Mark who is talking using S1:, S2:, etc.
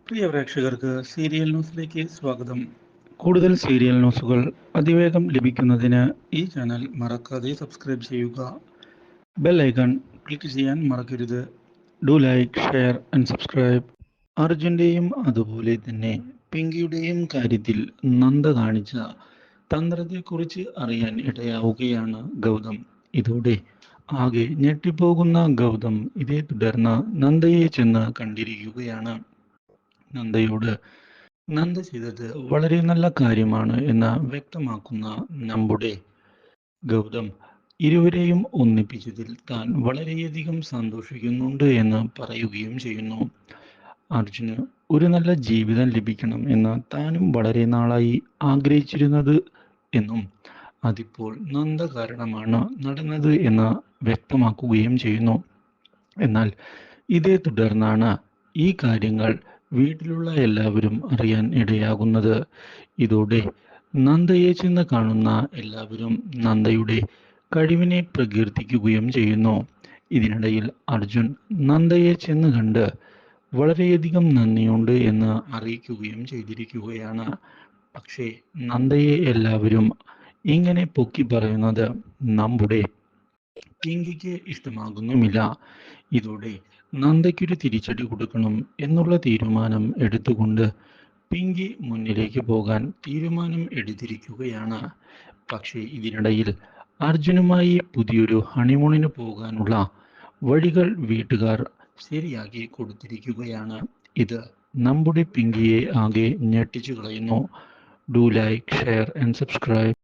S1: പ്രിയ പ്രേക്ഷകർക്ക് സീരിയൽ ന്യൂസിലേക്ക് സ്വാഗതം. കൂടുതൽ സീരിയൽ ന്യൂസുകൾ അതിവേഗം ലഭിക്കുന്നതിന് ഈ ചാനൽ മറക്കാതെ സബ്സ്ക്രൈബ് ചെയ്യുക. ബെൽ ഐക്കൺ ക്ലിക്ക് ചെയ്യാൻ മറക്കരുത്. Do like, share and subscribe. അർജുൻ്റെയും അതുപോലെ തന്നെ പിങ്കിയുടെയും കാര്യത്തിൽ നന്ദ കാണിച്ച തന്ത്രത്തെക്കുറിച്ച് അറിയാൻ ഇടയാവുകയാണ് ഗൗതം. ഇതോടെ ആകെ ഞെട്ടിപ്പോകുന്ന ഗൗതം ഇതേ തുടർന്ന് നന്ദയെ ചെന്ന് കണ്ടിരിക്കുകയാണ്. നന്ദയോട് നന്ദ ചെയ്തത് വളരെ നല്ല കാര്യമാണ് എന്ന് വ്യക്തമാക്കുന്ന നമ്മുടെ ഗൗതം ഇരുവരെയും ഒന്നിപ്പിച്ചതിൽ താൻ വളരെയധികം സന്തോഷിക്കുന്നുണ്ട് എന്ന് പറയുകയും ചെയ്യുന്നു. അർജുന് ഒരു നല്ല ജീവിതം ലഭിക്കണം എന്ന് താനും വളരെ നാളായി ആഗ്രഹിച്ചിരുന്നത് എന്നും അതിപ്പോൾ നന്ദ കാരണമാണ് നടന്നത് എന്ന് വ്യക്തമാക്കുകയും ചെയ്യുന്നു. എന്നാൽ ഇതേ തുടർന്നാണ് ഈ കാര്യങ്ങൾ വീട്ടിലുള്ള എല്ലാവരും അറിയാൻ ഇടയാകുന്നത്. ഇതോടെ നന്ദയെ ചെന്ന് കാണുന്ന എല്ലാവരും നന്ദയുടെ കഴിവിനെ പ്രകീർത്തിക്കുകയും ചെയ്യുന്നു. ഇതിനിടയിൽ അർജുൻ നന്ദയെ ചെന്ന് കണ്ട് വളരെയധികം നന്ദിയുണ്ട് എന്ന് അറിയിക്കുകയും ചെയ്തിരിക്കുകയാണ്. പക്ഷേ നന്ദയെ എല്ലാവരും ഇങ്ങനെ പൊക്കി പറയുന്നത് നമ്മുടെ പിങ്കിക്ക് ഇഷ്ടമാകുന്നുമില്ല. ഇതോടെ നന്ദയ്ക്കൊരു തിരിച്ചടി കൊടുക്കണം എന്നുള്ള തീരുമാനം എടുത്തുകൊണ്ട് പിങ്കി മുന്നിലേക്ക് പോകാൻ തീരുമാനം എടുത്തിരിക്കുകയാണ്. പക്ഷേ ഇതിനിടയിൽ അർജുനുമായി പുതിയൊരു ഹണിമൂണിന് പോകാനുള്ള വഴികൾ വീട്ടുകാർ ശരിയാക്കി കൊടുത്തിരിക്കുകയാണ്. ഇത് നമ്മുടെ പിങ്കിയെ ആകെ ഞെട്ടിച്ചു കളയുന്നു. Do like, share and subscribe.